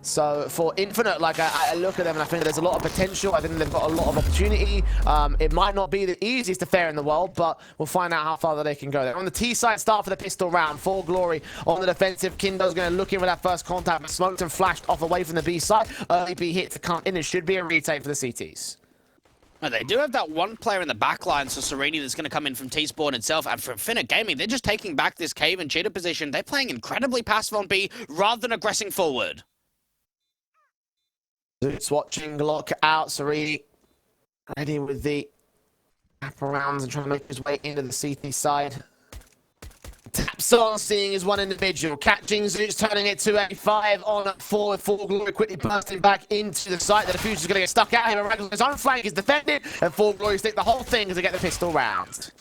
So for Infinite, like I look at them and I think there's a lot of potential. I think they've got a lot of opportunity. It might not be the easiest affair in the world, but we'll find out how far they can go there. On the T side, start for the pistol round. 4Glory on the defensive. Kindo's going to look in with that first contact, but smoked and flashed off away from the B side. Early B hit to come in. It should be a retake for the CTs. Well, they do have that one player in the backline, so Serenity that's going to come in from T-Spawn itself. And from Infinite Gaming, they're just taking back this cave and cheater position. They're playing incredibly passive on B rather than aggressing forward. Zoots watching, lock out. Serenity ready with the wraparounds and trying to make his way into the CT side. Taps on, seeing his one individual. Catching Zoots, turning it to a 5 on 4 with 4Glory quickly bursting back into the site. The diffuser's going to get stuck out here. His own flank is defended, and 4Glory stick the whole thing to get the pistol round.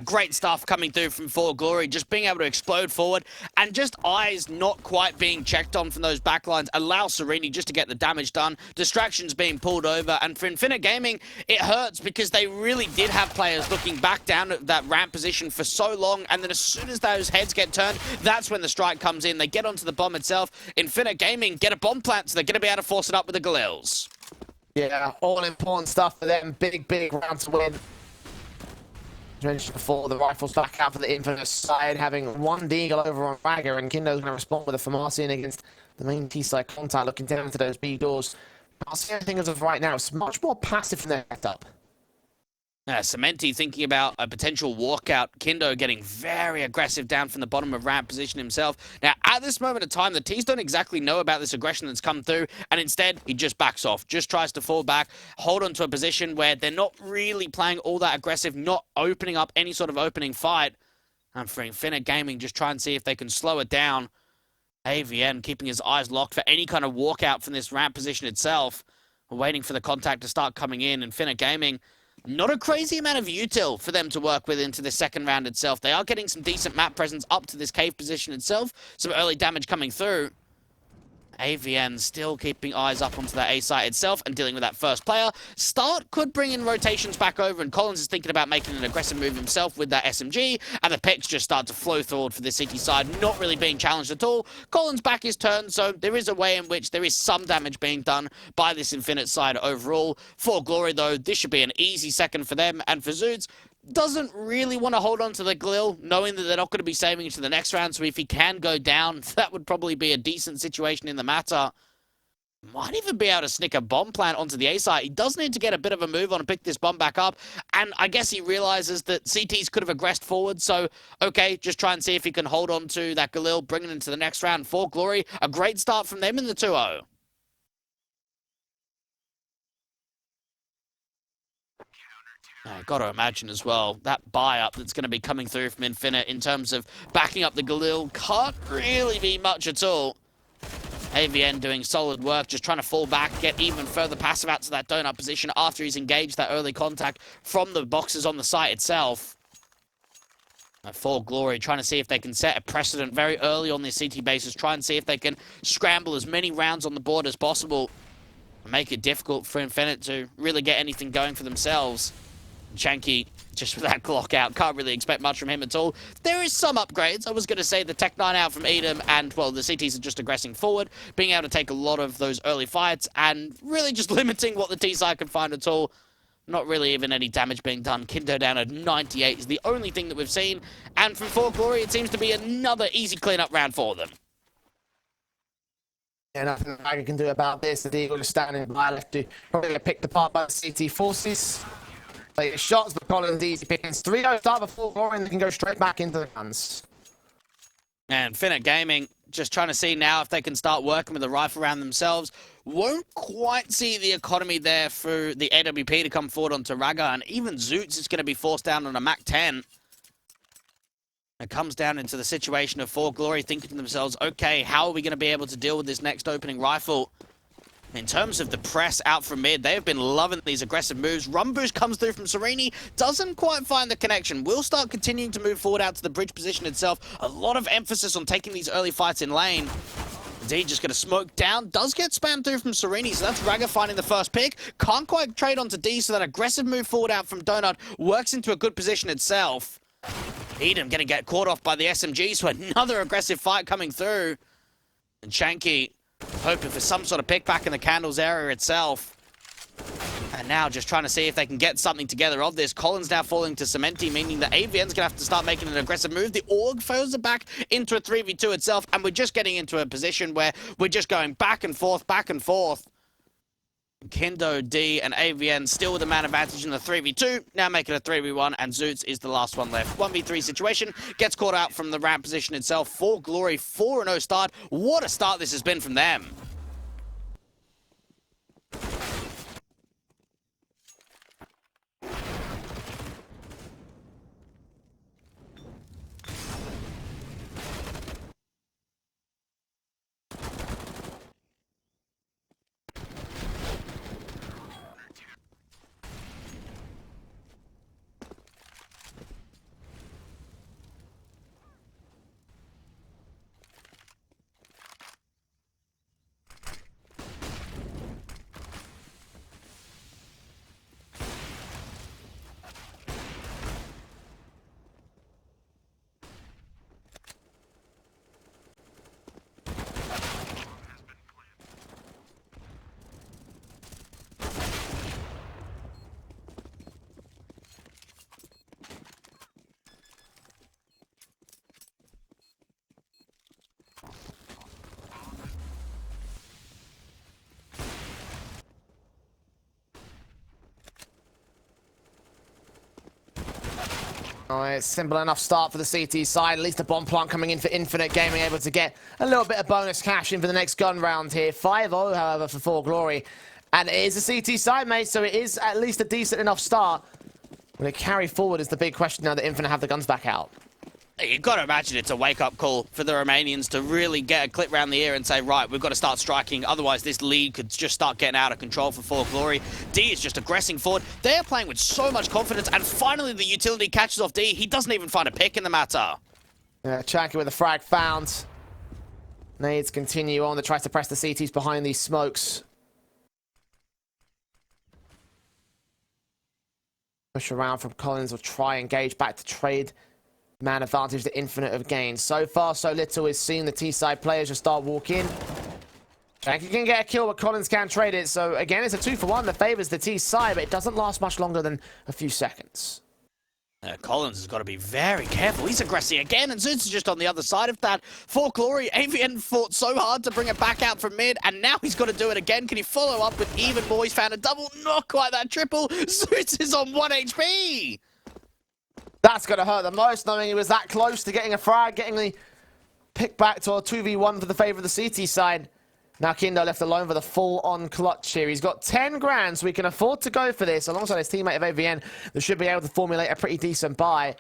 Great stuff coming through from 4Glory, just being able to explode forward and just eyes not quite being checked on from those backlines allow Serenity just to get the damage done. Distractions being pulled over, and for Infinite Gaming, it hurts because they really did have players looking back down at that ramp position for so long, and then as soon as those heads get turned, that's when the strike comes in. They get onto the bomb itself. Infinite Gaming get a bomb plant, so they're going to be able to force it up with the Galils. Yeah, all important stuff for them. Big round to win. Mentioned before, the rifles back out for the Infinite side, having one deagle over on Ragger, and Kindo's going to respond with a Farmasian against the main T-side contact, looking down to those B doors. I'll see anything as of right now. It's much more passive from their setup. Cementi thinking about a potential walkout. Kindo getting very aggressive down from the bottom of ramp position himself. Now, at this moment of time, the T's don't exactly know about this aggression that's come through, and instead, he just backs off, just tries to fall back, hold on to a position where they're not really playing all that aggressive, not opening up any sort of opening fight. And for Infinite Gaming, just try and see if they can slow it down. AVN keeping his eyes locked for any kind of walkout from this ramp position itself. Waiting for the contact to start coming in. Infinite Gaming, not a crazy amount of util for them to work with into the second round itself. They are getting some decent map presence up to this cave position itself. Some early damage coming through. AVN still keeping eyes up onto that A site itself and dealing with that first player. Start could bring in rotations back over, and Collins is thinking about making an aggressive move himself with that SMG, and the picks just start to flow forward for the City side, not really being challenged at all. Collins back his turn, so there is a way in which there is some damage being done by this Infinite side overall. 4Glory, though, this should be an easy second for them, and for Zoots, doesn't really want to hold on to the Glil, knowing that they're not going to be saving it to the next round, so if he can go down, that would probably be a decent situation in the matter. Might even be able to sneak a bomb plant onto the A site. He does need to get a bit of a move on and pick this bomb back up, and I guess he realizes that CTs could have aggressed forward, so okay, just try and see if he can hold on to that Galil, bring it into the next round. 4Glory, a great start from them in the 2-0. Got to imagine as well, that buy-up that's going to be coming through from Infinite in terms of backing up the Galil can't really be much at all. AVN doing solid work, just trying to fall back, get even further passive out to that donut position after he's engaged that early contact from the boxes on the site itself. 4Glory trying to see if they can set a precedent very early on their CT bases, try and see if they can scramble as many rounds on the board as possible and make it difficult for Infinite to really get anything going for themselves. Shanky, just with that Glock out, can't really expect much from him at all. There is some upgrades. I was going to say the Tech 9 out from Edom, and, well, the CTs are just aggressing forward, being able to take a lot of those early fights, and really just limiting what the T-side can find at all. Not really even any damage being done. Kindo down at 98 is the only thing that we've seen, and from 4Glory, it seems to be another easy clean-up round for them. Yeah, nothing I can do about this. The Deagle just standing by, left to probably get picked apart by the CT forces. Late shots, but Collins easy pickings. 3-0 start before Glory, and they can go straight back into the guns. And Infinite Gaming just trying to see now if they can start working with the rifle round themselves. Won't quite see the economy there for the AWP to come forward onto Raga, and even Zoots is going to be forced down on a Mac 10. It comes down into the situation of 4Glory thinking to themselves, okay, how are we going to be able to deal with this next opening rifle? In terms of the press out from mid, they have been loving these aggressive moves. Run boost comes through from Serenity, doesn't quite find the connection. Will start continuing to move forward out to the bridge position itself. A lot of emphasis on taking these early fights in lane. D just going to smoke down, does get spammed through from Serenity, so that's Raga finding the first pick. Can't quite trade onto D, so that aggressive move forward out from Donut works into a good position itself. Edom going to get caught off by the SMG, so another aggressive fight coming through. And Shanky hoping for some sort of pick back in the Candles area itself. And now just trying to see if they can get something together of this. Collins now falling to Cementi, meaning that AVN's going to have to start making an aggressive move. The Org throws it back into a 3v2 itself, and we're just getting into a position where we're just going back and forth, back and forth. Kindo, D, and AVN still with a man advantage in the 3v2, now making a 3v1, and Zoots is the last one left. 1v3 situation, gets caught out from the ramp position itself. 4Glory, 4-0 start. What a start this has been from them. Oh, it's simple enough start for the CT side. At least a bomb plant coming in for Infinite Gaming, able to get a little bit of bonus cash in for the next gun round here. 5-0, however, for 4Glory. And it is a CT side, mate, so it is at least a decent enough start. Will it carry forward is the big question now that Infinite have the guns back out. You've got to imagine it's a wake-up call for the Romanians to really get a clip round the ear and say, right, we've got to start striking, otherwise this lead could just start getting out of control for 4Glory. D is just aggressing forward. They are playing with so much confidence, and finally the utility catches off D. He doesn't even find a pick in the matter. Yeah, Chanky with a frag found. Nades continue on. They try to press the CTs behind these smokes. Push around from Collins, will try engage back to trade. Man advantage, the Infinite have gained. So far, so little is seen. The T-side players just start walking. Janky can get a kill, but Collins can trade it. So again, it's a 2-for-1 that favors the T-side, but it doesn't last much longer than a few seconds. Collins has got to be very careful. He's aggressing again, and Zoots is just on the other side of that. 4Glory, AVN fought so hard to bring it back out from mid, and now he's got to do it again. Can he follow up with even more? He's found a double, not quite that triple. Zoots is on 1 HP. That's going to hurt the most, knowing he was that close to getting a frag, getting the pick back to a 2v1 for the favor of the CT side. Now Kindo left alone for the full-on clutch here. He's got 10 grand, so he can afford to go for this. Alongside his teammate of AVN, they should be able to formulate a pretty decent buy.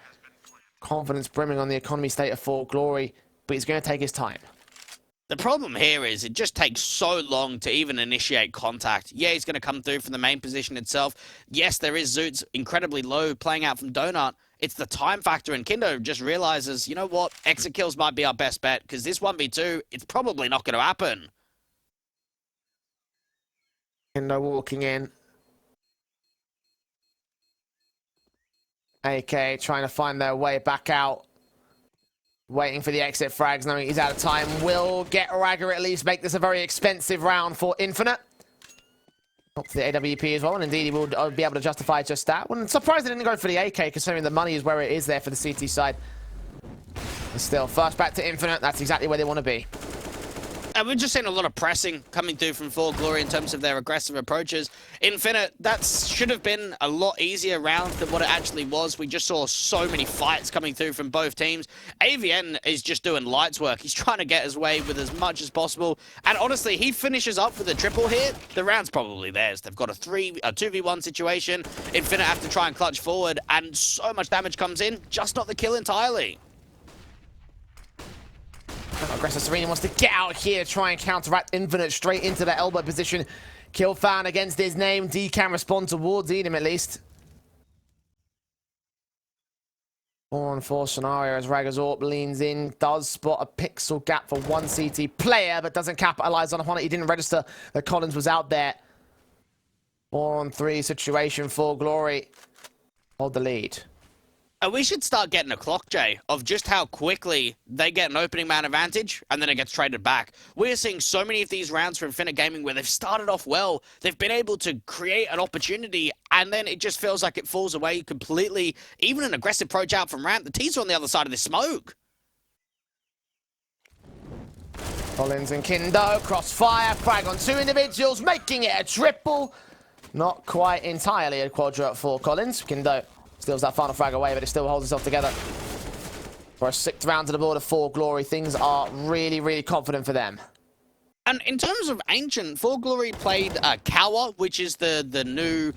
Confidence brimming on the economy state of 4Glory, but he's going to take his time. The problem here is it just takes so long to even initiate contact. Yeah, he's going to come through from the main position itself. Yes, there is Zoots incredibly low playing out from Donut. It's the time factor, and Kindo just realizes, you know what, exit kills might be our best bet, because this 1v2, it's probably not going to happen. Kindo walking in. AK trying to find their way back out. Waiting for the exit frags, knowing he's out of time. Will get Ragger at least make this a very expensive round for Infinite. Up to the AWP as well, and indeed he will be able to justify just that. Well, I'm surprised they didn't go for the AK, considering the money is where it is there for the CT side. But still, first back to Infinite, that's exactly where they want to be. And we've just seen a lot of pressing coming through from 4Glory in terms of their aggressive approaches. Infinite, that should have been a lot easier round than what it actually was. We just saw so many fights coming through from both teams. AVN is just doing lights work. He's trying to get his way with as much as possible. And honestly, he finishes up with a triple here. The round's probably theirs. They've got a 2v1 situation. Infinite have to try and clutch forward, and so much damage comes in, just not the kill entirely. Aggressive Serena wants to get out here, try and counteract Infinite straight into that elbow position. Kill found against his name. D can respond towards him at least. 4-on-4 scenario as Ragazorp leans in, does spot a pixel gap for one CT player, but doesn't capitalize on it. He didn't register that Collins was out there. 4-on-3 situation for 4Glory. Hold the lead. We should start getting a clock, Jay, of just how quickly they get an opening man advantage and then it gets traded back. We're seeing so many of these rounds from Infinite Gaming where they've started off well, they've been able to create an opportunity, and then it just feels like it falls away completely. Even an aggressive approach out from ramp, the T's are on the other side of this smoke. Collins and Kindo, crossfire, frag on two individuals, making it a triple. Not quite entirely a quadra for Collins. Kindo steals that final frag away, but it still holds itself together. For a 6th round to the board of 4Glory, things are really, really confident for them. And in terms of Ancient, 4Glory played Kawa, which is the new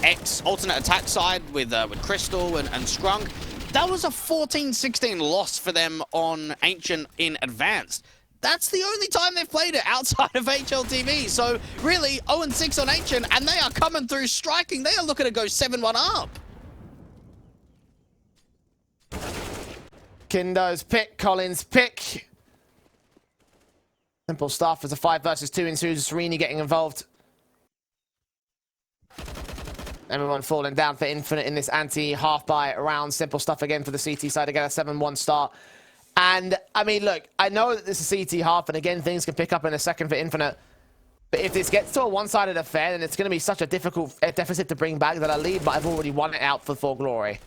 X alternate attack side with Crystal and Scrunk. That was a 14-16 loss for them on Ancient in Advanced. That's the only time they've played it outside of HLTV. So really, 0-6 on Ancient, and they are coming through striking. They are looking to go 7-1 up. Kindo's pick, Collins' pick. Simple stuff as a 5 versus 2 ensues. Serini getting involved. Everyone falling down for Infinite in this anti-half by round. Simple stuff again for the CT side to get a 7-1 start. And, I mean, look, I know that this is CT half, and again, things can pick up in a second for Infinite. But if this gets to a one-sided affair, then it's going to be such a difficult deficit to bring back that a lead might have already won it out for 4Glory.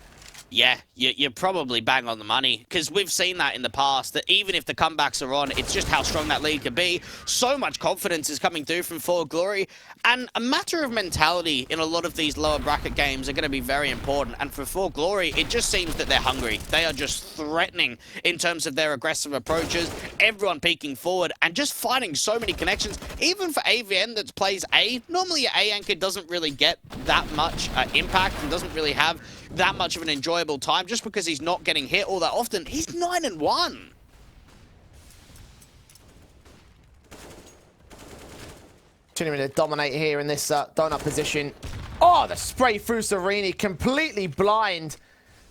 Yeah, you're probably bang on the money, because we've seen that in the past, that even if the comebacks are on, it's just how strong that lead could be. So much confidence is coming through from 4Glory, and a matter of mentality in a lot of these lower bracket games are going to be very important. And for 4Glory, it just seems that they're hungry. They are just threatening in terms of their aggressive approaches, everyone peeking forward, and just finding so many connections. Even for AVN that plays A, normally your A anchor doesn't really get that much impact and doesn't really have that much of an enjoyable time just because he's not getting hit all that often. He's 9-1. Continuing to dominate here in this donut position. Oh, the spray through Serini, completely blind.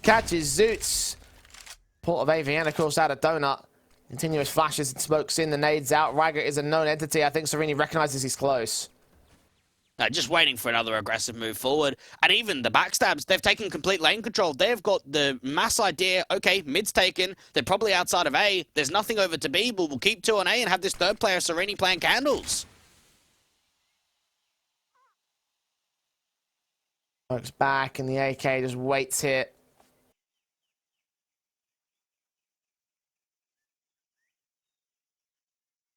Catches Zoots. Port of AVN, of course, out of donut. Continuous flashes and smokes in, the nades out. Raga is a known entity. I think Serini recognizes he's close. Just waiting for another aggressive move forward. And even the backstabs, they've taken complete lane control. They've got the mass idea, okay, mid's taken. They're probably outside of A. There's nothing over to B, but we'll keep 2 on A and have this third player, Serini, playing candles. Looks back and the AK just waits here.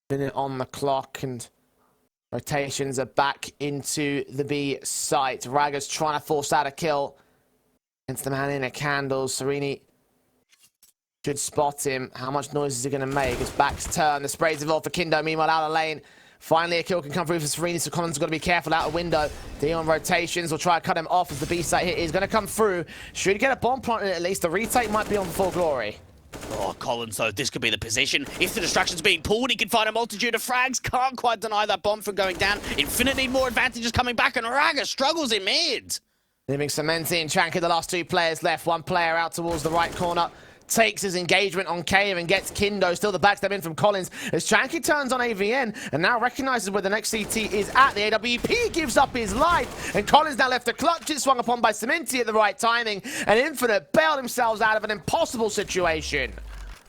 Minute on the clock and rotations are back into the B site. Raga's trying to force out a kill against the man in a candle. Serini should spot him. How much noise is he going to make? His back's turned. The spray's evolved for Kindo. Meanwhile, out of lane. Finally, a kill can come through for Serini, so Collins has got to be careful out of window. Dion rotations will try to cut him off as the B site hit is going to come through. Should get a bomb planted at least. The retake might be on 4Glory. Oh, Collins, though, this could be the position. If the distraction's being pulled, he can find a multitude of frags. Can't quite deny that bomb from going down. Infinite need more advantages coming back, and Raga struggles in mid. Leaving Cementi and Chanka, the last 2 players left. One player out towards the right corner. Takes his engagement on Cave and gets Kindo. Still the backstab in from Collins as Chanky turns on AVN and now recognizes where the next CT is at. The AWP gives up his life and Collins now left to clutch it, swung upon by Cementi at the right timing, and Infinite bailed themselves out of an impossible situation.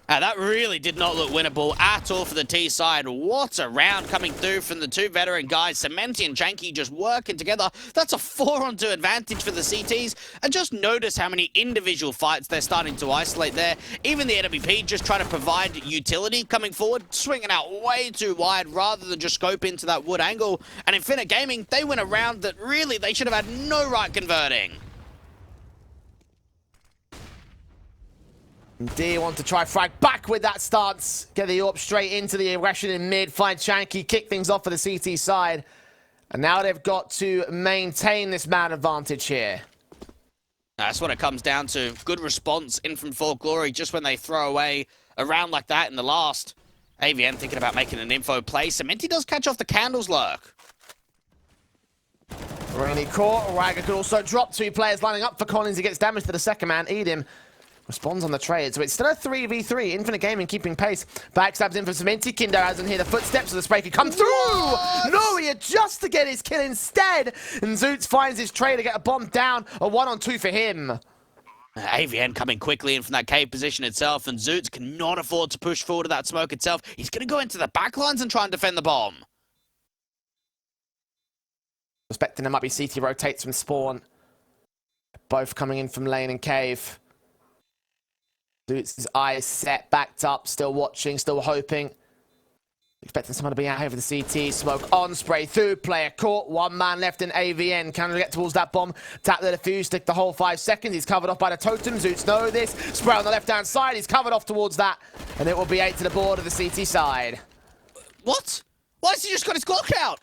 That really did not look winnable at all for the T side. What a round coming through from the 2 veteran guys. Cementi and Janky just working together. That's a 4-on-2 advantage for the CTs. And just notice how many individual fights they're starting to isolate there. Even the AWP just trying to provide utility coming forward, swinging out way too wide rather than just scope into that wood angle. And Infinite Gaming, they win a round that really they should have had no right converting. D want to try frag back with that stance. Get the AWP straight into the aggression in mid. Find Chanky, kick things off for the CT side. And now they've got to maintain this man advantage here. That's what it comes down to. Good response in from 4Glory just when they throw away a round like that in the last. AVN thinking about making an info play. Cementi does catch off the candles lurk. Really caught. Raga could also drop 2 players lining up for Collins. He gets damage to the second man. Edim responds on the trade, so it's still a 3v3. Infinite Gaming keeping pace. Backstabs in for Cementi. Kindo hasn't heard the footsteps of the spray could come through. What? No, he adjusts to get his kill instead. And Zoots finds his trade to get a bomb down. A 1-on-2 for him. AVN coming quickly in from that cave position itself, and Zoots cannot afford to push forward to that smoke itself. He's going to go into the back lines and try and defend the bomb. Suspecting there might be CT rotates from spawn. Both coming in from lane and cave. Zoots' eyes set, backed up, still watching, still hoping. Expecting someone to be out here for the CT. Smoke on, spray through, player caught. One man left in AVN. Can get towards that bomb. Tap the defuse, stick the whole 5 seconds. He's covered off by the totem. Zoots know this. Spray on the left-hand side. He's covered off towards that. And it will be 8 to the board of the CT side. What? Why has he just got his Glock out?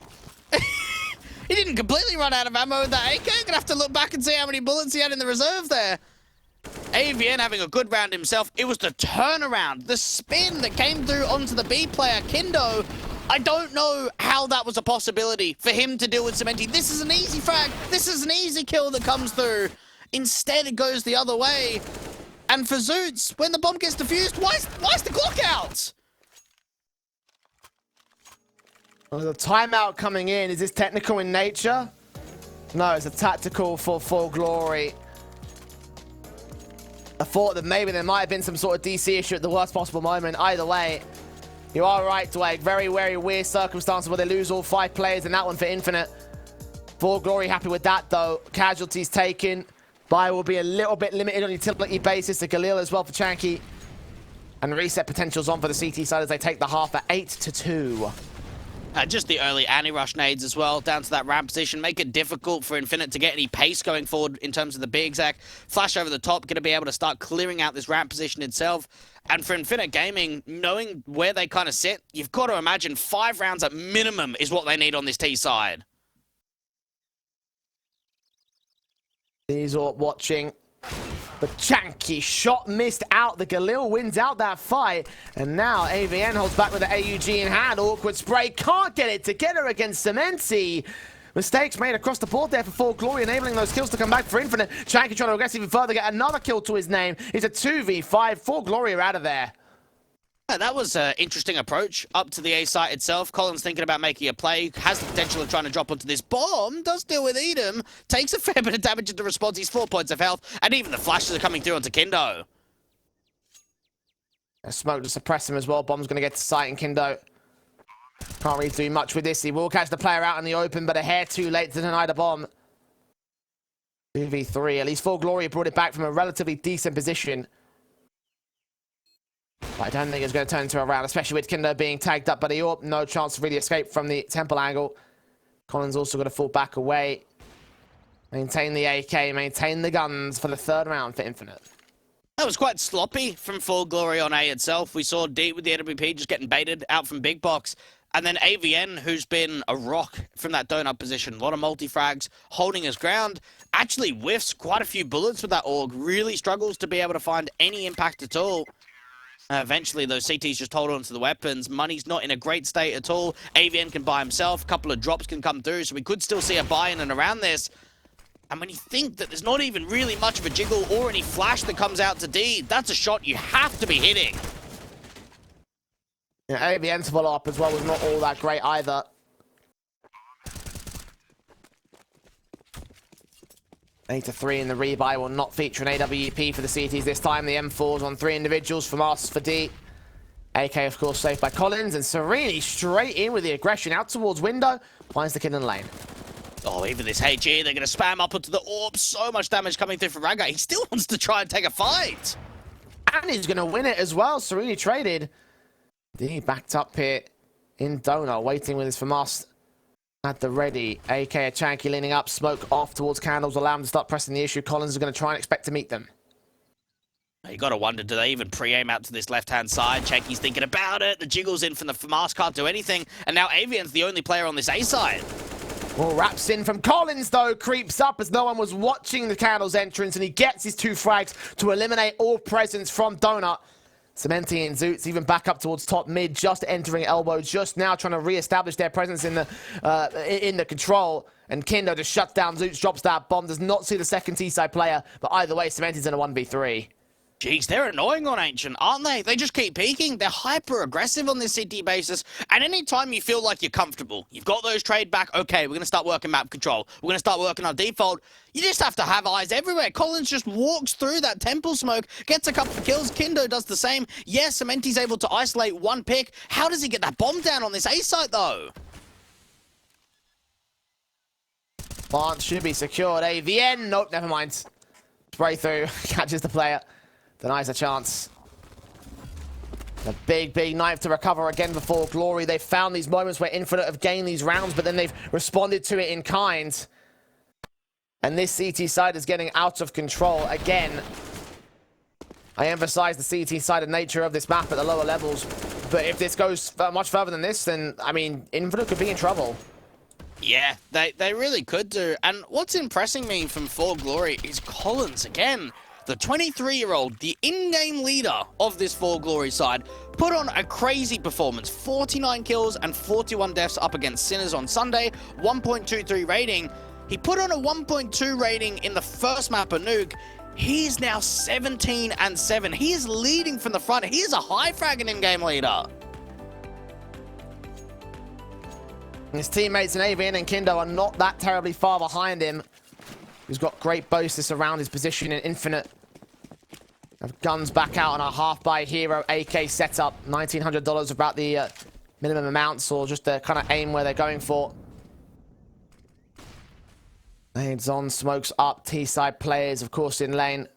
He didn't completely run out of ammo with that AK. Gonna have to look back and see how many bullets he had in the reserve there. AVN having a good round himself. It was the turnaround, the spin that came through onto the B player, Kindo. I don't know how that was a possibility for him to deal with Cementi. This is an easy frag. This is an easy kill that comes through. Instead, it goes the other way. And for Zoots, when the bomb gets defused, why is the Glock out? Well, there's a timeout coming in. Is this technical in nature? No, it's a tactical for 4Glory. I thought that maybe there might have been some sort of DC issue at the worst possible moment. Either way, you are right, Dwayne. Very, very weird circumstances where they lose all 5 players in that one for Infinite. 4Glory happy with that, though. Casualties taken. Buy will be a little bit limited on utility basis. The Galil as well for Chanky. And reset potentials on for the CT side as they take the half at 8 to 2. Just the early anti-rush nades as well, down to that ramp position, make it difficult for Infinite to get any pace going forward in terms of the big Zach. Flash over the top, going to be able to start clearing out this ramp position itself. And for Infinite Gaming, knowing where they kind of sit, you've got to imagine 5 rounds at minimum is what they need on this T side. He's all watching. The Chanky shot missed out. The Galil wins out that fight. And now AVN holds back with the AUG in hand. Awkward spray. Can't get it together against Cementi. Mistakes made across the board there for 4Glory, enabling those kills to come back for Infinite. Chanky trying to progress even further, get another kill to his name. It's a 2v5. 4Glory are out of there. That was an interesting approach up to the A site itself. Colin's thinking about making a play, has the potential of trying to drop onto this bomb, does deal with Edom, takes a fair bit of damage into response, he's 4 points of health, and even the flashes are coming through onto Kindo. A smoke to suppress him as well. Bomb's going to get to site, and Kindo can't really do much with this. He will catch the player out in the open, but a hair too late to deny the bomb. 2v3, at least 4Glory brought it back from a relatively decent position. I don't think it's going to turn into a round, especially with Kindo being tagged up by the AWP. No chance to really escape from the temple angle. Colin's also got to fall back away. Maintain the AK, maintain the guns for the 3rd round for Infinite. That was quite sloppy from 4Glory on A itself. We saw D with the AWP just getting baited out from Big Box. And then AVN, who's been a rock from that donut position. A lot of multi-frags, holding his ground. Actually whiffs quite a few bullets with that AUG. Really struggles to be able to find any impact at all. Eventually, those CTs just hold on to the weapons. Money's not in a great state at all. AVN can buy himself. A couple of drops can come through, so we could still see a buy in and around this. And when you think that there's not even really much of a jiggle or any flash that comes out to D, that's a shot you have to be hitting. Yeah, AVN's follow-up as well was not all that great either. Eight to 3 in the rebuy will not feature an AWP for the CTs this time. The M4s on 3 individuals from us for D. AK, of course, saved by Collins. And Serini straight in with the aggression out towards window. Finds the kid in the lane. Oh, even this HE, they're going to spam up onto the AWP. So much damage coming through from Raga. He still wants to try and take a fight. And he's going to win it as well. Serini traded. D backed up here in Donut, waiting with his FAMAS at the ready. AK Chanky leaning up, smoke off towards candles, allow him to start pressing the issue. Collins is going to try and expect to meet them. You got to wonder, do they even pre-aim out to this left-hand side? Chanky's thinking about it. The jiggles in from the FAMAS can't do anything. And now Avian's the only player on this A side. Well, wraps in from Collins, though, creeps up as no one was watching the candles entrance, and he gets his 2 frags to eliminate all presence from Donut. Cementi and Zoots even back up towards top mid, just entering elbow, just now trying to re-establish their presence in the control. And Kindo just shuts down Zoots, drops that bomb, does not see the second T-side player, but either way, Cementi's in a 1v3. Jeez, they're annoying on Ancient, aren't they? They just keep peeking. They're hyper-aggressive on this CT basis. And anytime you feel like you're comfortable, you've got those trade back, okay, we're going to start working map control. We're going to start working on default. You just have to have eyes everywhere. Collins just walks through that temple smoke, gets a couple of kills. Kindo does the same. Yes, Cementi's able to isolate one pick. How does he get that bomb down on this A site, though? Plant should be secured. AVN, nope, never mind. Spray through, catches the player. Denies a chance. A big, big knife to recover again before Glory. They've found these moments where Infinite have gained these rounds, but then they've responded to it in kind. And this CT side is getting out of control again. I emphasize the CT sided nature of this map at the lower levels. But if this goes much further than this, then, I mean, Infinite could be in trouble. Yeah, they really could do. And what's impressing me from 4Glory is Collins again. The 23-year-old, the in-game leader of this 4Glory side, put on a crazy performance. 49 kills and 41 deaths up against Sinners on Sunday, 1.23 rating. He put on a 1.2 rating in the first map of Nuke. He's now 17-7. He is leading from the front. He is a high-fragging in-game leader. His teammates in AVN and Kindo are not that terribly far behind him. He's got great boasts around his position in Infinite. Have guns back out on a half-by hero AK setup. $1,900 about the minimum amounts, or just the kind of aim where they're going for. Nades on, smokes up. T-side players, of course, in lane.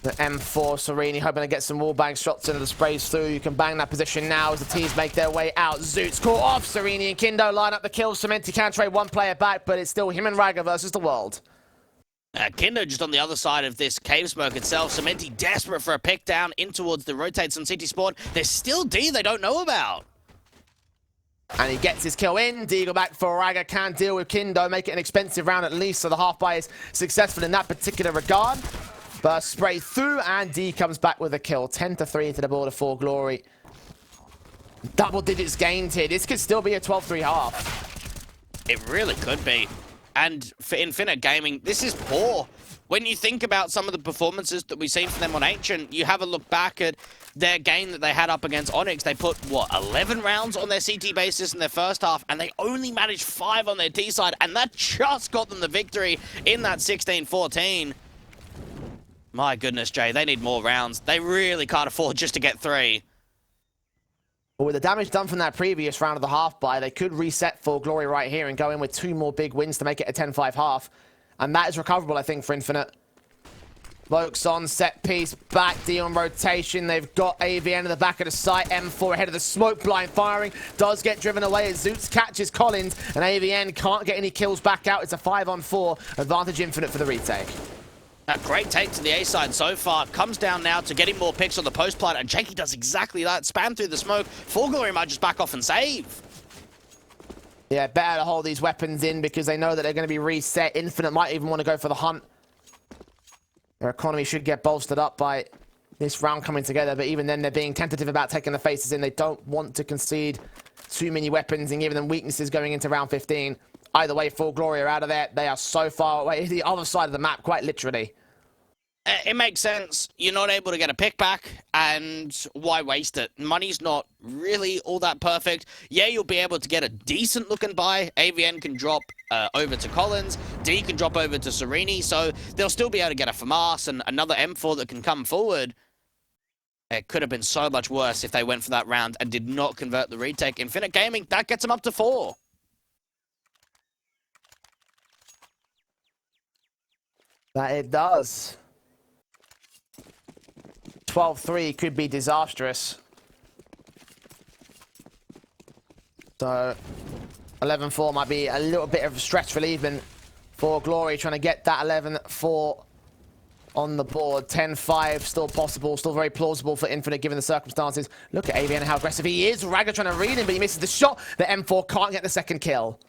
The M4, Serini hoping to get some wallbang shots into the sprays through. You can bang that position now as the teams make their way out. Zoot's caught off. Serini and Kindo line up the kills. Cementi can trade one player back, but it's still him and Raga versus the world. Kindo just on the other side of this cave smoke itself. Cementi desperate for a pick down in towards the rotates on City Spawn. There's still D they don't know about. And he gets his kill in. Deagle back for Raga, can deal with Kindo, make it an expensive round at least, so the half-buy is successful in that particular regard. Burst spray through, and D comes back with a kill. 10-3 into the border for Glory. Double digits gained here. This could still be a 12-3 half. It really could be. And for Infinite Gaming, this is poor. When you think about some of the performances that we've seen from them on Ancient, you have a look back at their game that they had up against Onyx. They put, what, 11 rounds on their CT basis in their first half, and they only managed 5 on their T side, and that just got them the victory in that 16-14. My goodness, Jay, they need more rounds. They really can't afford just to get 3. But with the damage done from that previous round of the half-buy, they could reset 4Glory right here and go in with 2 more big wins to make it a 10-5 half. And that is recoverable, I think, for Infinite. Lokes on, set piece, back D on rotation. They've got AVN in the back of the site. M4 ahead of the smoke, blind firing. Does get driven away as Zoots catches Collins. And AVN can't get any kills back out. It's a 5-on-4. Advantage Infinite for the retake. A great take to the A side so far. Comes down now to getting more picks on the post plant, and Jakey does exactly that. Spam through the smoke. 4Glory might just back off and save. Yeah, better to hold these weapons in because they know that they're going to be reset. Infinite might even want to go for the hunt. Their economy should get bolstered up by this round coming together, but even then they're being tentative about taking the faces in. They don't want to concede too many weapons and giving them weaknesses going into round 15. Either way, 4Glory are out of there. They are so far away, the other side of the map, quite literally. It makes sense. You're not able to get a pick back, and why waste it? Money's not really all that perfect. Yeah, you'll be able to get a decent-looking buy. AVN can drop over to Collins. D can drop over to Serini, so they'll still be able to get a FAMAS and another M4 that can come forward. It could have been so much worse if they went for that round and did not convert the retake. Infinite Gaming, that gets them up to 4. That it does. 12-3 could be disastrous. So 11-4 might be a little bit of a stretch relievement for Glory, trying to get that 11-4 on the board. 10-5 still possible, still very plausible for Infinite given the circumstances. Look at AVN, how aggressive he is. Raga trying to read him, but he misses the shot. The M4 can't get the second kill.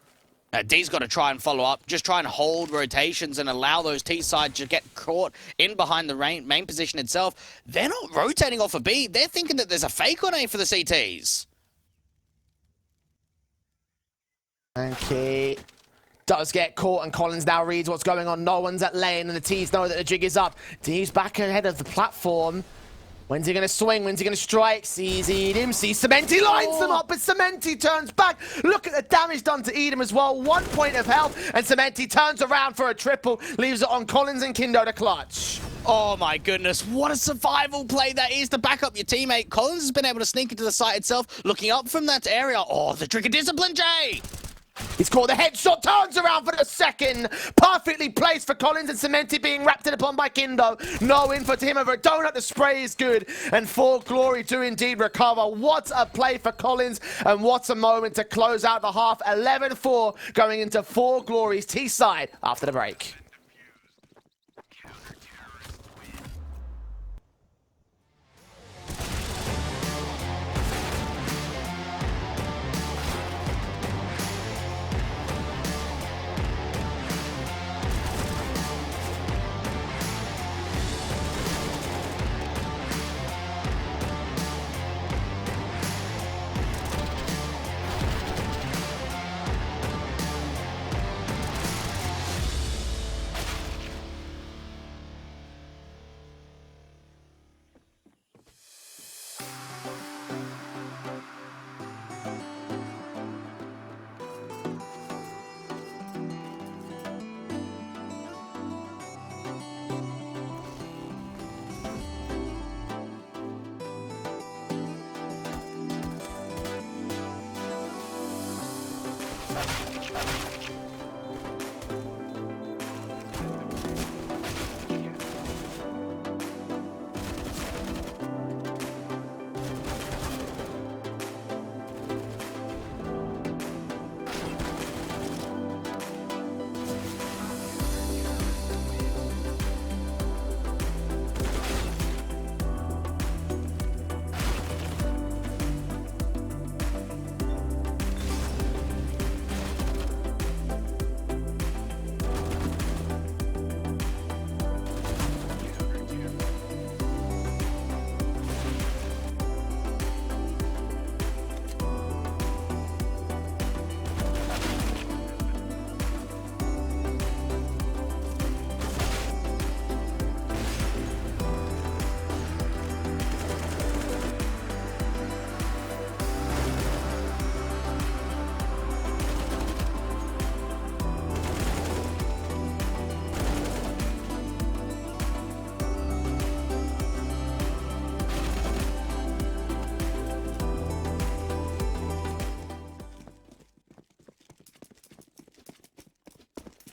D's got to try and follow up, just try and hold rotations and allow those T-sides to get caught in behind the main position itself. They're not rotating off a B. They're thinking that there's a fake on A for the CTs. Okay. does get caught, and Collins now reads what's going on. No one's at lane, and the T's know that the jig is up. D's back ahead of the platform. When's he going to swing? When's he going to strike? Sees Edom, sees Cementi, lines them up, but Cementi turns back. Look at the damage done to Edom as well. 1 point of health, and Cementi turns around for a triple, leaves it on Collins and Kindo to clutch. Oh my goodness, what a survival play that is to back up your teammate. Collins has been able to sneak into the site itself, looking up from that area. Oh, the trick of discipline, Jay! He's caught the headshot, turns around for the second. Perfectly placed for Collins, and Cementi being wrapped in upon by Kindo. No info to him over a donut. The spray is good, and 4Glory do indeed recover. What a play for Collins, and what a moment to close out the half. 11-4 going into 4Glory's T side after the break.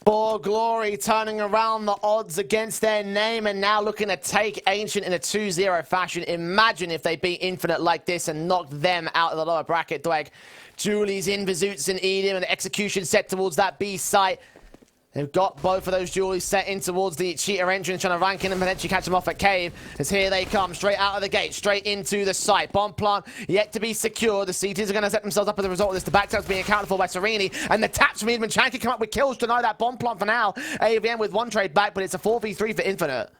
For Glory turning around the odds against their name and now looking to take Ancient in a 2-0 fashion. Imagine if they beat Infinite like this and knocked them out of the lower bracket. Dweg, Julie's in, Bazoots and Edom, and execution set towards that B site. They've got both of those Julies set in towards the cheater entrance, trying to rank in and potentially catch them off at Cave. As here they come, straight out of the gate, straight into the site. Bomb plant yet to be secured. The CTs are going to set themselves up as a result of this. The backstab's being accounted for by Serini, and the taps from Edom and Chanky come up with kills to deny that bomb plant for now. AVM with one trade back, but it's a 4v3 for Infinite.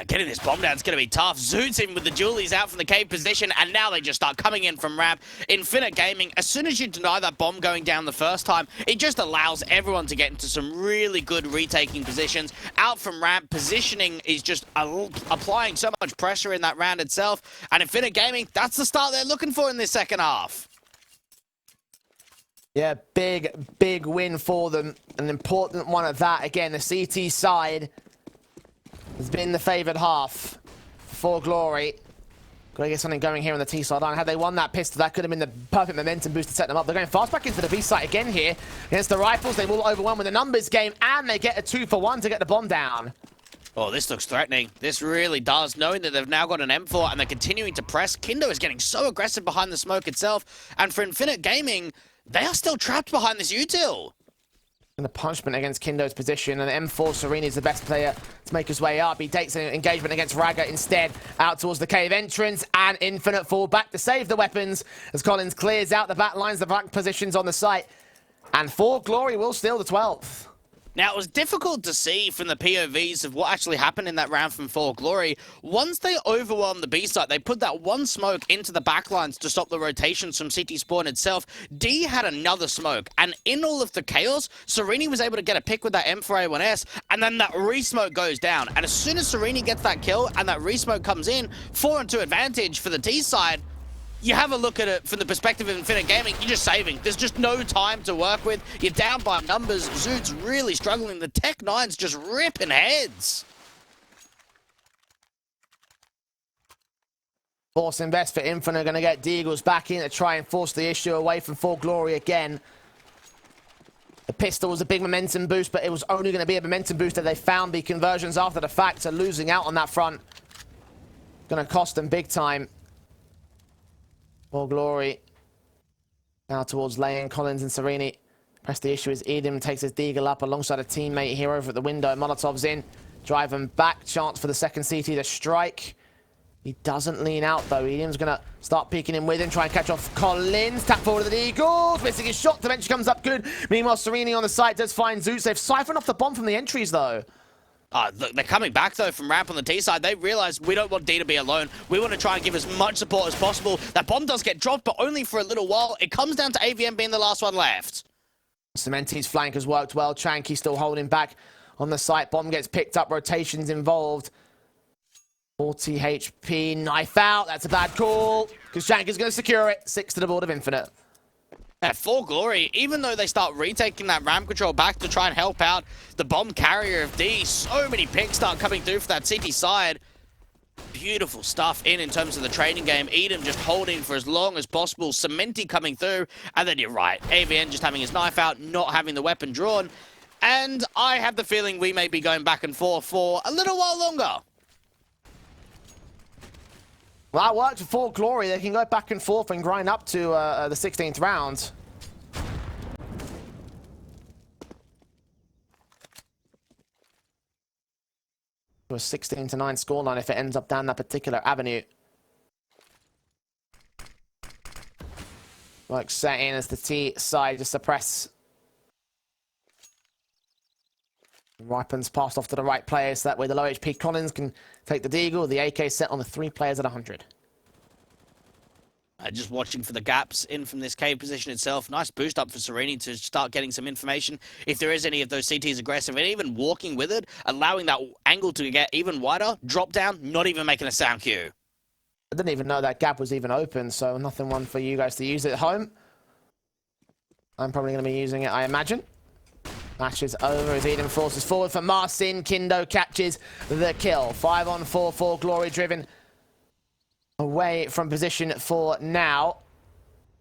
Getting this bomb down is going to be tough. Zoots in with the Julies out from the cave position, and now they just start coming in from ramp. Infinite Gaming, as soon as you deny that bomb going down the first time, it just allows everyone to get into some really good retaking positions. Out from ramp, positioning is just applying so much pressure in that round itself. And Infinite Gaming, that's the start they're looking for in this second half. Yeah, big win for them. An important one at that. Again, the CT side has been the favoured half for Glory. Got to get something going here on the T side line. Had they won that pistol, that could have been the perfect momentum boost to set them up. They're going fast back into the B site again here. Against the Rifles, they will overwhelm with the numbers game, and they get a 2-for-1 to get the bomb down. Oh, this looks threatening. This really does, knowing that they've now got an M4 and they're continuing to press. Kindo is getting so aggressive behind the smoke itself. And for Infinite Gaming, they are still trapped behind this util. And the punishment against Kindo's position, and M4 Serini is the best player to make his way up. He takes an engagement against Raga instead, out towards the cave entrance, and Infinite fall back to save the weapons as Collins clears out the back lines, the back positions on the site. And 4Glory will steal the 12th. Now, it was difficult to see from the POVs of what actually happened in that round from 4Glory. Once they overwhelmed the B site, they put that one smoke into the backlines to stop the rotations from CT Spawn itself. D had another smoke, and in all of the chaos, Serini was able to get a pick with that M4A1S, and then that re-smoke goes down. And as soon as Serini gets that kill and that re-smoke comes in, 4-2 advantage for the D side. You have a look at it from the perspective of Infinite Gaming, you're just saving. There's just no time to work with. You're down by numbers. Zoot's really struggling. The Tech 9's just ripping heads. Force invest for Infinite. Going to get Deagles back in to try and force the issue away from 4Glory again. The pistol was a big momentum boost, but it was only going to be a momentum boost that they found the conversions after the fact. So losing out on that front going to cost them big time. 4Glory now towards Lane, Collins and Serini. Press the issue as Edom takes his Deagle up alongside a teammate here over at the window. Molotov's in. Drive him back. Chance for the second CT to strike. He doesn't lean out though. Edom's going to start peeking in with him. Try and catch off Collins. Tap forward to the Eagles. Missing his shot. Dimension comes up good. Meanwhile, Serini on the site does find Zeus. They've siphoned off the bomb from the entries though. Look, they're coming back, though, from ramp on the T side. They realize we don't want D to be alone. We want to try and give as much support as possible. That bomb does get dropped, but only for a little while. It comes down to AVM being the last one left. Cementi's flank has worked well. Chanky still holding back on the site. Bomb gets picked up. Rotations involved. 40 HP. Knife out. That's a bad call because Chanky's going to secure it. 6 to the board of Infinite. At 4Glory, even though they start retaking that ramp control back to try and help out the bomb carrier of D, so many picks start coming through for that CT side. Beautiful stuff in terms of the trading game. Edom just holding for as long as possible. Cementi coming through. And then you're right. AVN just having his knife out, not having the weapon drawn. And I have the feeling we may be going back and forth for a little while longer. Well, that worked for 4Glory. They can go back and forth and grind up to the 16th round. To a 16-9 scoreline if it ends up down that particular avenue. Work set in as the T side to suppress. Ripens passed off to the right players, so that way the low HP Collins can take the Deagle. The AK set on the 3 players at 100. Just watching for the gaps in from this cave position itself. Nice boost up for Serini to start getting some information. If there is any of those CTs aggressive, and even walking with it, allowing that angle to get even wider, drop down, not even making a sound cue. I didn't even know that gap was even open, so nothing one for you guys to use it at home. I'm probably going to be using it, I imagine. Matches over as Eden forces forward for Marcin. Kindo catches the kill. 5-on-4, 4Glory driven away from position for now.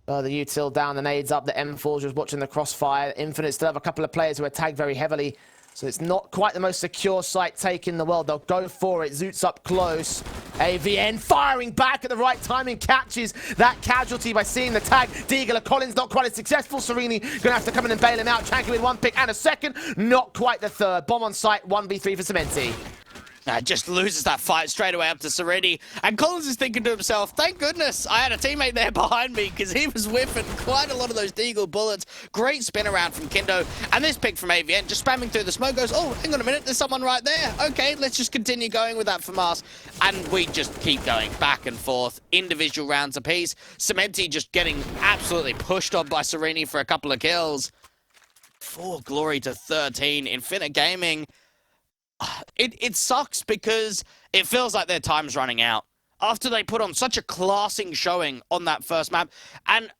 The util down, the nades up, the M4's just watching the crossfire. Infinite still have a couple of players who are tagged very heavily, so it's not quite the most secure site take in the world. They'll go for it. Zoot's up close. AVN firing back at the right time and catches that casualty by seeing the tag. Deagle Collins not quite as successful. Serini gonna have to come in and bail him out. Chanky with 1 pick and a second. Not quite the third. Bomb on site, 1v3 for Cementi. Just loses that fight straight away up to Serini. And Collins is thinking to himself, thank goodness I had a teammate there behind me because he was whiffing quite a lot of those Deagle bullets. Great spin around from Kindo. And this pick from AVN just spamming through the smoke goes, oh, hang on a minute, there's someone right there. Okay, let's just continue going with that from us. And we just keep going back and forth, individual rounds apiece. Cementi just getting absolutely pushed on by Serini for a couple of kills. 4Glory to 13. Infinite Gaming. It sucks because it feels like their time's running out. After they put on such a classing showing on that first map, and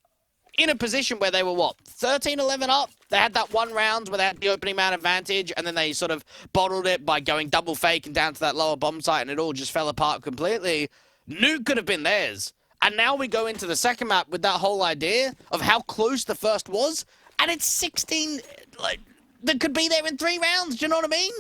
in a position where they were, what, 13-11 up? They had that one round where they had the opening man advantage, and then they sort of bottled it by going double fake and down to that lower bomb site, and it all just fell apart completely. Nuke could have been theirs. And now we go into the second map with that whole idea of how close the first was, and it's 16, like, that could be there in 3 rounds, do you know what I mean?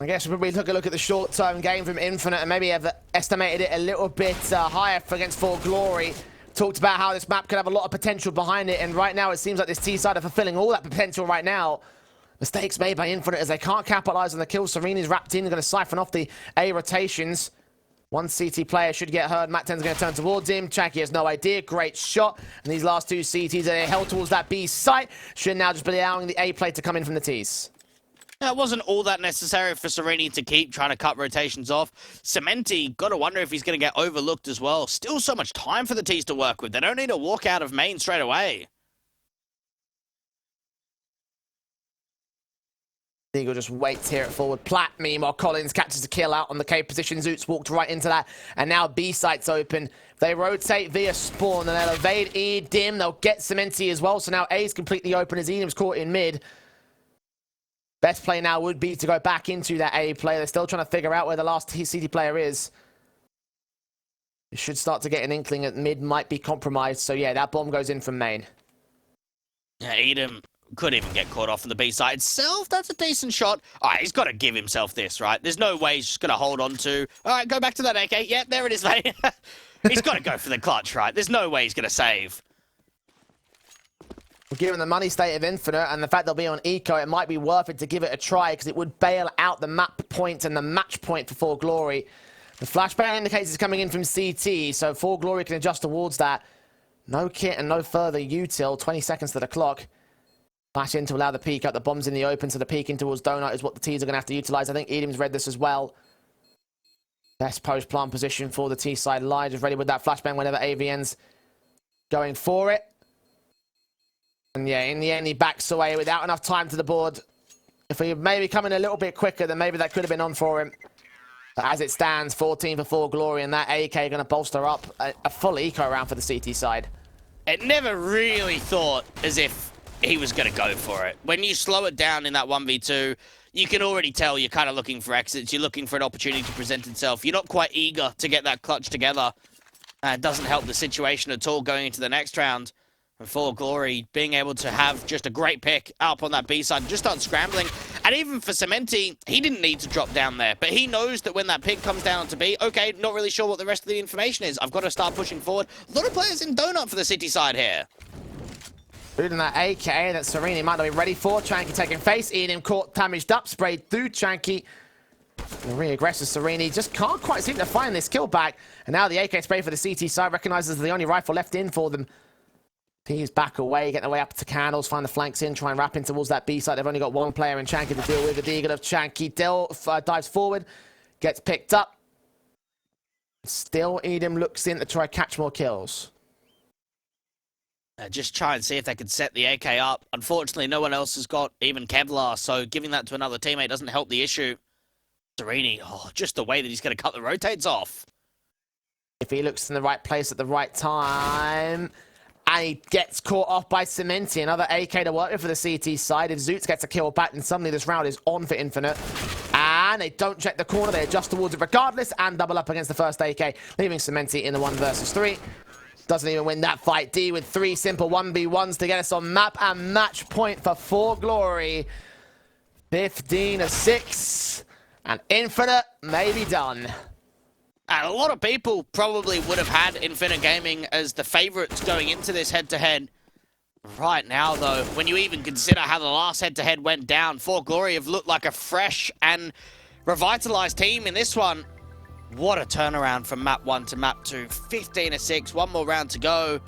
I guess we'll probably took a look at the short-term game from Infinite and maybe have estimated it a little bit higher against 4Glory. Talked about how this map could have a lot of potential behind it, and right now it seems like this T-side are fulfilling all that potential right now. Mistakes made by Infinite as they can't capitalize on the kill. Sereni's wrapped in, going to siphon off the A rotations. One CT player should get hurt. Matt 10's going to turn towards him. Chanky has no idea. Great shot. And these last two CTs are held towards that B site. Should now just be allowing the A play to come in from the T's. It wasn't all that necessary for Serini to keep trying to cut rotations off. Cementi, got to wonder if he's going to get overlooked as well. Still so much time for the T's to work with. They don't need to walk out of main straight away. Eagle just waits here at forward plat. Meanwhile, Collins catches a kill out on the K position. Zoots walked right into that. And now B site's open. They rotate via spawn and they'll evade Edim. They'll get Cementi as well. So now A's completely open as Edim's caught in mid. Best play now would be to go back into that A play. They're still trying to figure out where the last CT player is. It should start to get an inkling that mid might be compromised. So yeah, that bomb goes in from main. Yeah, Edom could even get caught off on the B side itself. That's a decent shot. All right, he's got to give himself this, right? There's no way he's just going to hold on to. All right, go back to that AK. Yep, there it is, mate. He's got to go for the clutch, right? There's no way he's going to save. Given the money state of Infinite and the fact they'll be on Eco, it might be worth it to give it a try because it would bail out the map point and the match point for 4Glory. The flashbang indicates it's coming in from CT, so 4Glory can adjust towards that. No kit and no further util. 20 seconds to the clock. Flash in to allow the peek up. The bomb's in the open, so the peeking towards Donut is what the T's are going to have to utilize. I think Edim's read this as well. Best post-plant position for the T side. Lige is ready with that flashbang whenever AVN's going for it. And yeah, in the end, he backs away without enough time to the board. If he maybe come in a little bit quicker, then maybe that could have been on for him. But as it stands, 14 for 4Glory, and that AK going to bolster up a full eco round for the CT side. It never really thought as if he was going to go for it. When you slow it down in that 1v2, you can already tell you're kind of looking for exits. You're looking for an opportunity to present itself. You're not quite eager to get that clutch together. It doesn't help the situation at all going into the next round. And 4Glory being able to have just a great pick up on that B side, just start scrambling. And even for Cementi, he didn't need to drop down there. But he knows that when that pick comes down to B, okay, not really sure what the rest of the information is. I've got to start pushing forward. A lot of players in donut for the city side here. Shooting that AK that Serini might not be ready for. Chanky taking face. Edom caught, damaged up, sprayed through Chanky. The re-aggressive Serini just can't quite seem to find this kill back. And now the AK spray for the CT side recognizes the only rifle left in for them. He's back away, getting away up to Candles, find the flanks in, try and wrap in towards that B side. They've only got one player in Chanky to deal with. The Deagle of Chanky dives forward, gets picked up. Still, Edom looks in to try and catch more kills. Just try and see if they could set the AK up. Unfortunately, no one else has got even Kevlar, so giving that to another teammate doesn't help the issue. Serini, oh, just the way that he's going to cut the rotates off. If he looks in the right place at the right time... And he gets caught off by Cementi. Another AK to work with for the CT side. If Zoots gets a kill back, then suddenly this round is on for Infinite. And they don't check the corner. They adjust towards it regardless and double up against the first AK, leaving Cementi in the 1 versus 3. Doesn't even win that fight. D with 3 simple 1v1s to get us on map and match point for 4Glory. 15-6. And Infinite may be done. And a lot of people probably would have had Infinite Gaming as the favorites going into this head-to-head. Right now, though, when you even consider how the last head-to-head went down, 4Glory have looked like a fresh and revitalized team in this one. What a turnaround from map 1 to map 2. 15-6, one more round to go.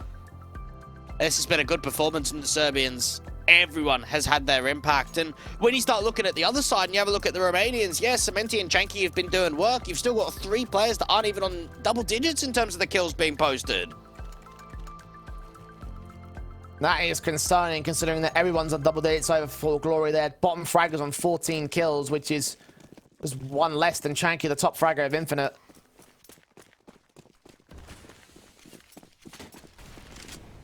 This has been a good performance from the Serbians. Everyone has had their impact. And when you start looking at the other side and you have a look at the Romanians, yes, Cementi and Chanky have been doing work. You've still got 3 players that aren't even on double digits in terms of the kills being posted. That is concerning, considering that everyone's on double digits over 4Glory. Their bottom fraggers on 14 kills, which is 1 less than Chanky, the top fragger of Infinite.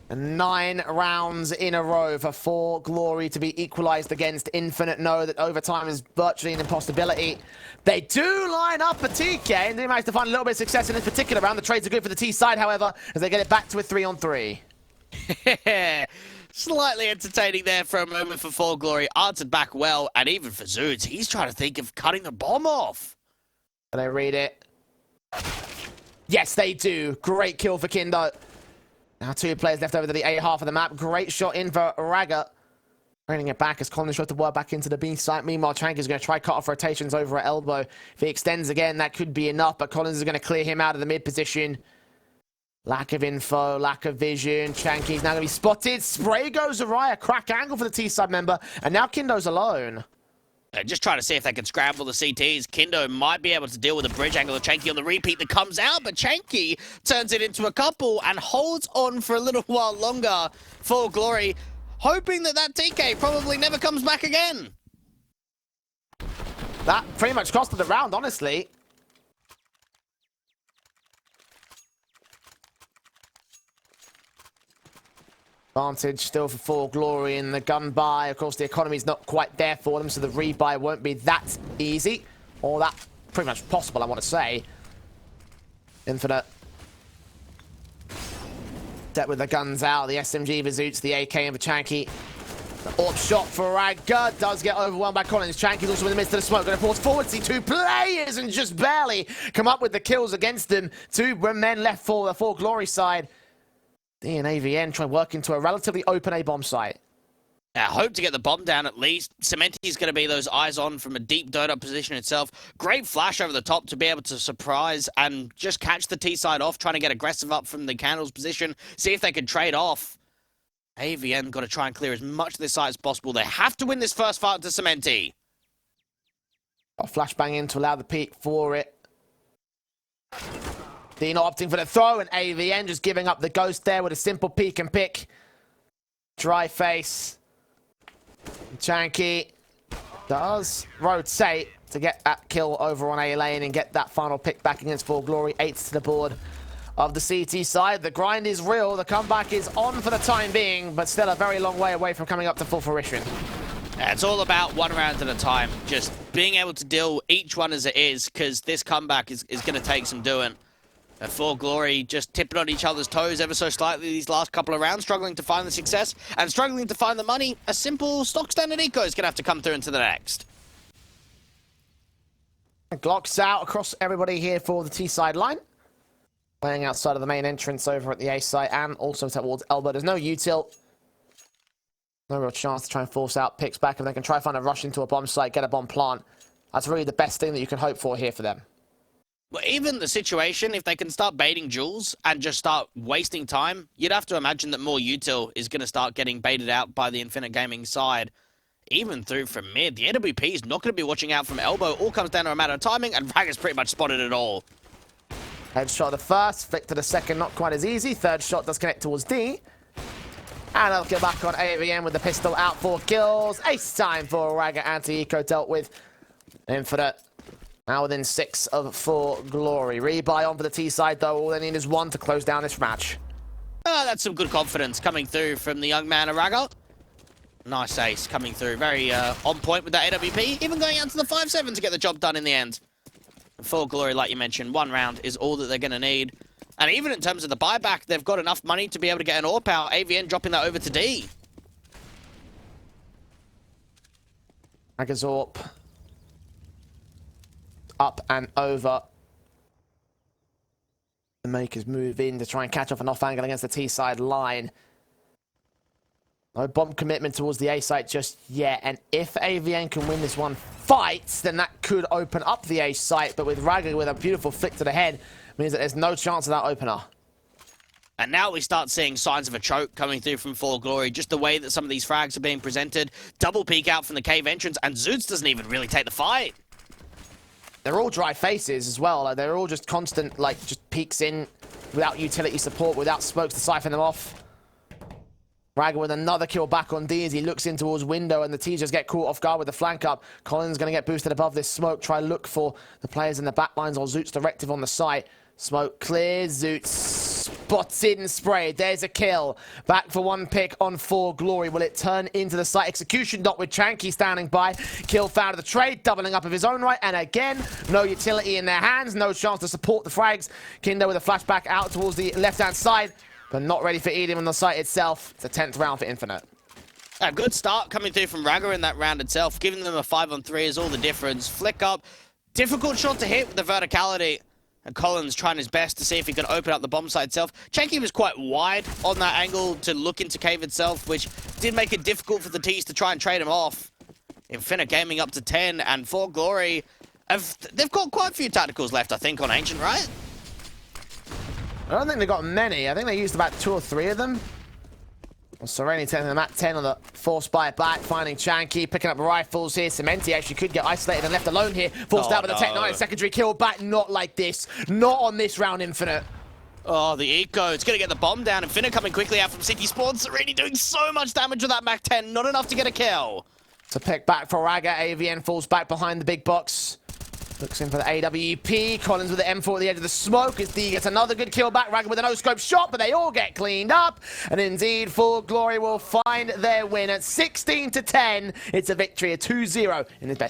And 9 rounds in a row for 4Glory to be equalized against Infinite. Know that overtime is virtually an impossibility. They do line up a TK, and they manage to find a little bit of success in this particular round. The trades are good for the T side, however, as they get it back to a 3-on-3. Slightly entertaining there for a moment for 4Glory. Answered back well, and even for Zoots, he's trying to think of cutting the bomb off. Do they read it? Yes, they do. Great kill for Kindo. Now 2 players left over to the A half of the map. Great shot in for Raga. Bringing it back as Collins tries to work back into the B site. Meanwhile, Chank is going to try cut off rotations over at elbow. If he extends again, that could be enough, but Collins is going to clear him out of the mid position. Lack of info, lack of vision. Chanky's now going to be spotted. Spray goes awry, a crack angle for the T-side member, and now Kindo's alone. Just trying to see if they can scramble the CTs. Kindo might be able to deal with the bridge angle of Chanky on the repeat that comes out, but Chanky turns it into a couple and holds on for a little while longer. 4Glory, hoping that TK probably never comes back again. That pretty much costed the round, honestly. Advantage still for 4Glory in the gun buy. Of course, the economy's not quite there for them, so the rebuy won't be that easy. Or that pretty much possible, I want to say. Infinite. Set with the guns out. The SMG for Zoots, the AK and for Chanky. The AWP shot for Raga does get overwhelmed by Collins. Chanky's also in the midst of the smoke. Going to force forward, see two players and just barely come up with the kills against them. Two men left for the 4Glory side. D and AVN try to work into a relatively open A-bomb site. I hope to get the bomb down at least. Cementi's going to be those eyes on from a deep donut position itself. Great flash over the top to be able to surprise and just catch the T-side off, trying to get aggressive up from the Candles position, see if they can trade off. AVN got to try and clear as much of this site as possible. They have to win this first fight to Cementi. Got a flashbang in to allow the peek for it. Dino opting for the throw, and AVN just giving up the ghost there with a simple peek and pick. Dry face. Chanky does rotate to get that kill over on A lane and get that final pick back against 4Glory. 8 to the board of the CT side. The grind is real. The comeback is on for the time being, but still a very long way away from coming up to full fruition. It's all about one round at a time. Just being able to deal each one as it is, because this comeback is going to take some doing. 4Glory just tipping on each other's toes ever so slightly these last couple of rounds, struggling to find the success and struggling to find the money. A simple stock standard eco is going to have to come through into the next. Glocks out across everybody here for the T-side line. Playing outside of the main entrance over at the A site and also towards elbow. There's no util. No real chance to try and force out picks back. If they can try and find a rush into a bomb site, get a bomb plant. That's really the best thing that you can hope for here for them. Well, even the situation, if they can start baiting Jules and just start wasting time, you'd have to imagine that more util is going to start getting baited out by the Infinite Gaming side. Even through from mid, the AWP is not going to be watching out from elbow. All comes down to a matter of timing, and Rag has pretty much spotted it all. Headshot the first, flick to the second, not quite as easy. Third shot does connect towards D. And I'll get back on AVN with the pistol out for kills. Ace time for Raga anti-eco dealt with. Infinite. Now within 6 of 4Glory. Rebuy on for the T side, though. All they need is one to close down this match. That's some good confidence coming through from the young man Arago. Nice ace coming through. Very on point with that AWP. Even going out to the 5-7 to get the job done in the end. 4Glory, like you mentioned, one round is all that they're going to need. And even in terms of the buyback, they've got enough money to be able to get an AWP out. AVN dropping that over to D. Raga's AWP. Up and over. The makers move in to try and catch off an off angle against the T side line. No bomb commitment towards the A site just yet. And if AVN can win this one fight, then that could open up the A site. But with Raga with a beautiful flick to the head, means that there's no chance of that opener. And now we start seeing signs of a choke coming through from 4Glory. Just the way that some of these frags are being presented. Double peek out from the cave entrance, and Zoots doesn't even really take the fight. They're all dry faces as well. Like, they're all just constant, like, just peeks in without utility support, without smokes to siphon them off. Raga with another kill back on D as he looks in towards window, and the T's just get caught off guard with the flank up. Collins going to get boosted above this smoke. Try look for the players in the back lines or Zoots directive on the site. Smoke clears. Zoots spots in spray. There's a kill. Back for one pick on 4Glory. Will it turn into the site execution dot with Chanky standing by? Kill found of the trade, doubling up of his own right. And again, no utility in their hands. No chance to support the frags. Kindo with a flashback out towards the left-hand side, but not ready for Eden on the site itself. It's a 10th round for Infinite. A good start coming through from Raga in that round itself. Giving them a 5-on-3 is all the difference. Flick up. Difficult shot to hit with the verticality. And Collins trying his best to see if he can open up the bomb site itself. Chenky was quite wide on that angle to look into cave itself, which did make it difficult for the T's to try and trade him off. Infinite Gaming up to 10, and 4Glory, they've got quite a few tacticals left, I think, on Ancient, right? I don't think they got many. I think they used about 2 or 3 of them. Well, Sereni taking them at 10 on the force bite back, finding Chanky, picking up rifles here. Cementi actually could get isolated and left alone here. Forced out with the Tech 9, secondary kill back. Not like this. Not on this round, Infinite. Oh, the Eco. It's going to get the bomb down. Infinite coming quickly out from City Sports. Sereni doing so much damage with that Mac 10. Not enough to get a kill. To pick back for Raga. AVN falls back behind the big box. Looks in for the AWP. Collins with the M4 at the edge of the smoke. As D gets another good kill back. Raga with a no-scope shot, but they all get cleaned up. And indeed, 4Glory will find their win at 16-10. It's a victory, a 2-0 in his best.